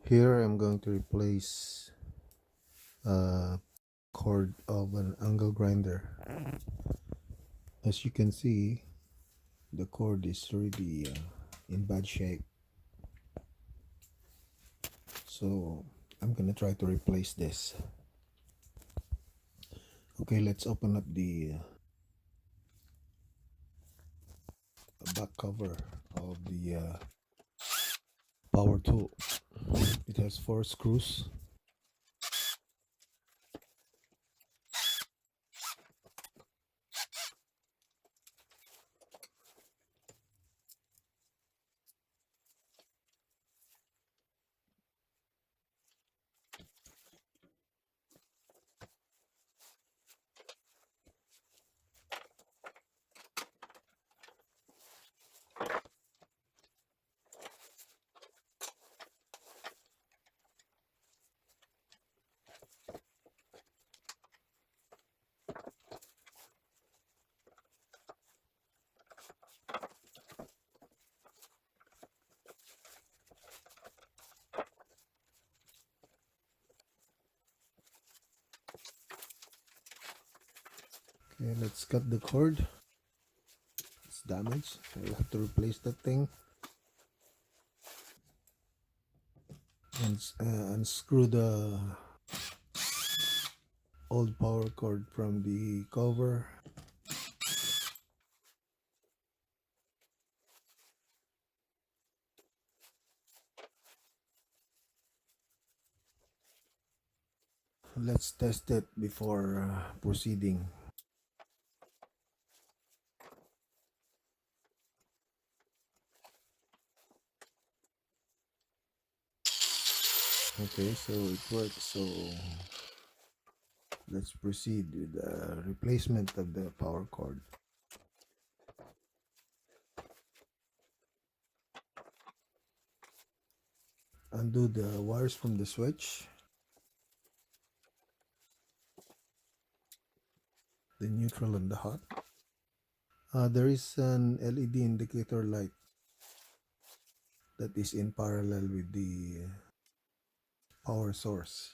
Here I'm going to replace a cord of an angle grinder. As you can see, the cord is really in bad shape. So I'm gonna try to replace this. Okay, let's open up the back cover of the power tool. It has 4 screws. Okay, let's cut the cord. It's damaged. I'll have to replace that thing and unscrew the old power cord from the cover. Let's test it before proceeding. Okay, so it works. So let's proceed with the replacement of the power cord. Undo the wires from the switch, the neutral and the hot. There is an LED indicator light that is in parallel with the power source.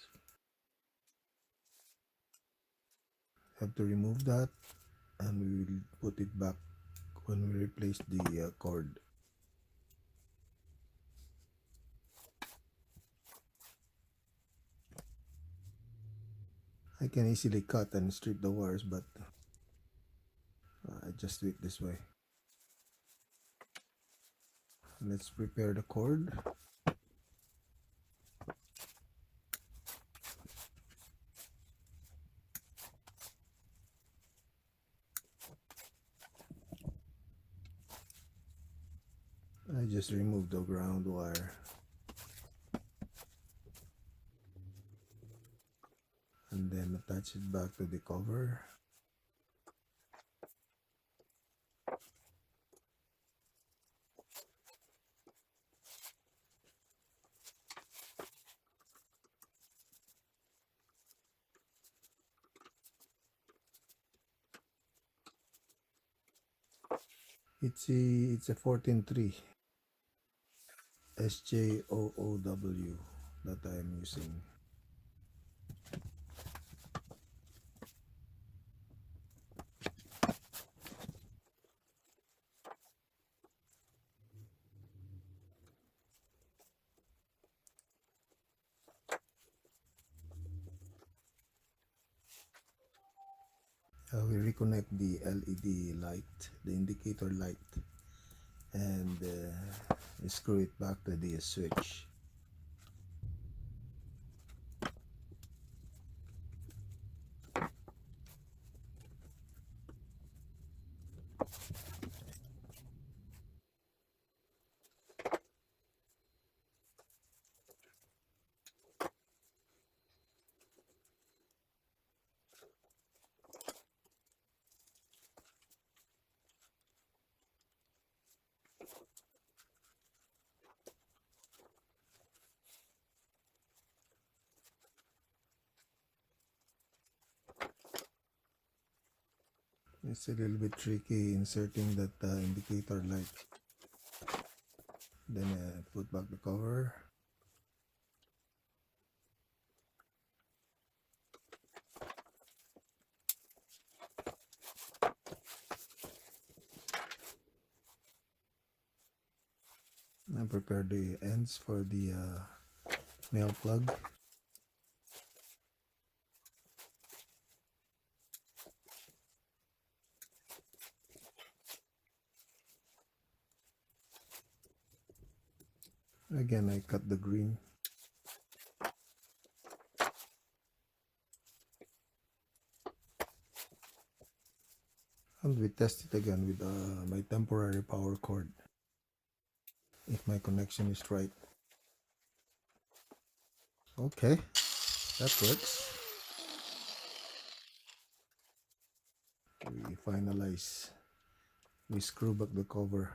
Have to remove that, and we will put it back when we replace the cord. I can easily cut and strip the wires, but I just do it this way. Let's prepare the cord. I just removed the ground wire and then attach it back to the cover. It's a 14.3 SJOOW that I am using. We reconnect the LED light, the indicator light, and screw it back to the switch. It's a little bit tricky inserting that indicator light. Then put back the cover. and prepare the ends for the male plug. Again, I cut the green. And we test it again with my temporary power cord, if my connection is right. Okay, that works. We finalize. We screw back the cover.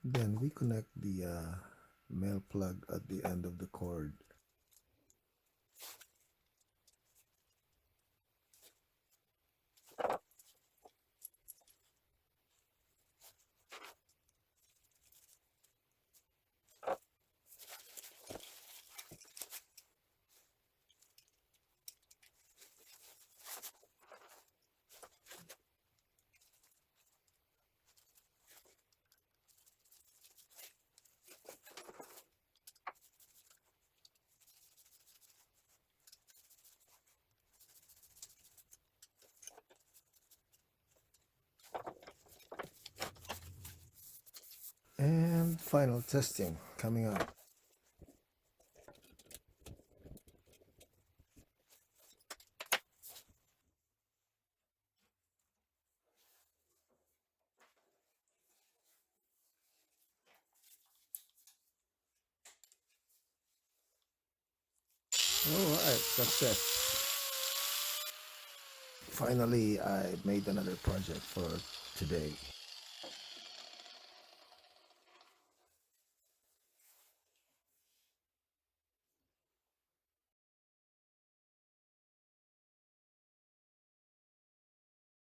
Then we connect the male plug at the end of the cord. And final testing coming up. Alright, success. Finally, I made another project for today.